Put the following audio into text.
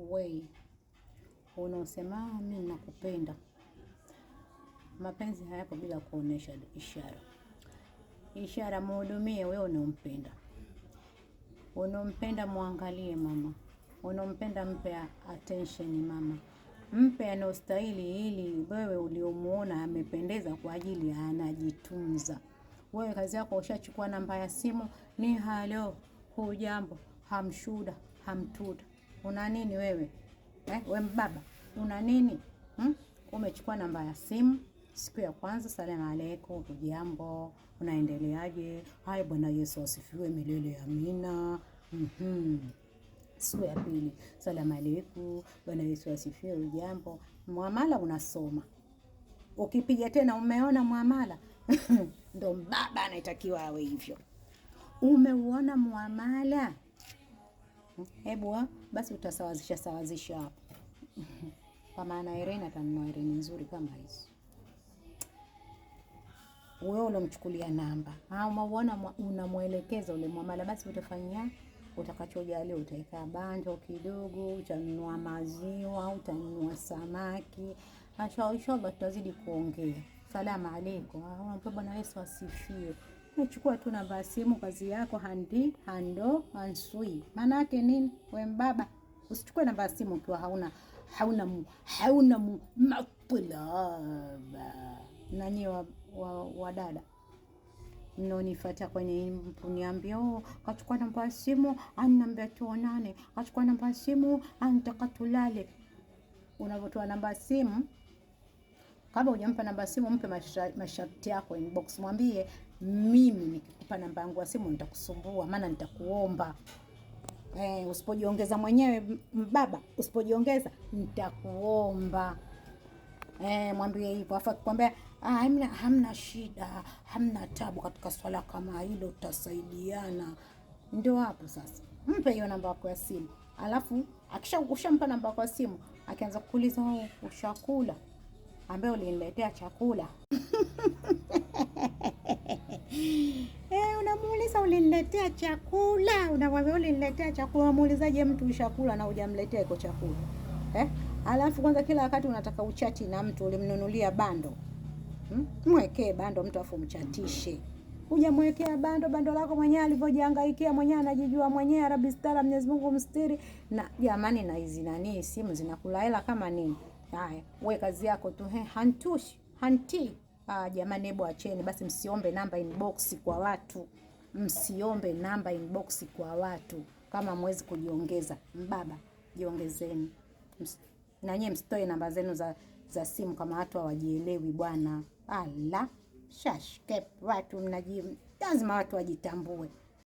way unaosema mimi nakupenda. Mapenzi hayapo bila kuonesha ishara. Ishara muhudumie wewe unampenda. Unampenda muangalie mama. Unampenda mpe attention mama. Mpe anostahili ili wewe uliomuona amependeza kwa ajili anajitunza. Wewe kazi yako ushachukua namba ya simu ni halo, hujambo, hamshuda, hamtuda. Una nini wewe? Wewe mbaba, una nini? Umechukua namba ya simu, siku ya kwanza salamu alaykum, hujambo, unaendeleaje? Hai Bwana Yesu asifiwe milele amina. Siku ya pili, salamu alaykum, Bwana Yesu asifiwe, hujambo. Muamala unasoma. Ukipiga tena umeona muamala? Ndo baba anatakiwa awe hivyo. Umeuona muamala? Hebu basi utasawazisha hapo. Kwa maana Irene atanunua Irene nzuri kama hizo. Wewe unamchukulia namba. Umeuona unamuelekeza ule muamala, basi utafanyia utakachojali. Utaweka bando kidogo, utanunua maziwa, utanunua samaki. Inshallah tutazidi kuongea. Salamu alaykum. Bwana Yesu asifiwe. Unachukua tu namba ya simu, kazi yako hando ansui. Maana yake nini? Wewe mbaba, usichukue namba ya simu ukiwa hauna matlaba. Nanyi wa dada mnaonifuata kwenye kuniambia kachukua namba ya simu, ananiambia tuonane. Kachukua namba ya simu, anataka tulale. Unapotoa namba ya simu, kama hujampa namba ya simu, mpe masharti yako inbox. Mwambie mimi nikikupa namba yangu ya simu nitakusumbua, maana nitakuomba. Usipojiongeza mwenyewe baba, usipojiongeza nitakuomba. Mwambie hivyo. Afa kwambia hamna shida, hamna tabu katika swala kama hilo, tutasaidiana. Ndio hapo sasa. Mpe hiyo namba yako ya simu. Alafu ukishampa namba yako ya simu, akianza kukuuliza ushakula, ambaye uliniletea chakula. Unamuuliza uliniletea chakula, unamwambia uliniletea chakula. Unamuulizaje mtu ushakula na hujamletea iko chakula? Alafu kwanza kila wakati unataka uchati na mtu ulimnunulia bando. Mwekee bando mtu afu mchatishe. Hujamwekea bando lako mwenyewe alivyojihangaikia mwenyewe, anajijua mwenyewe. Rabbi stara, Mwenyezi Mungu mstiri. Na jamani, na hizi simu zinakula hela kama nini? Haya, wewe kazi yako tu hanti. Jamani, hebu acheni basi, msiombe namba inbox kwa watu. Msiombe namba inbox kwa watu kama mwezi kujiongeza. Mbaba, jiongezeni. Na nyie msitoe namba zenu za simu kama watu hawajielewi bwana. Shashkep watu lazima watu wajitambue.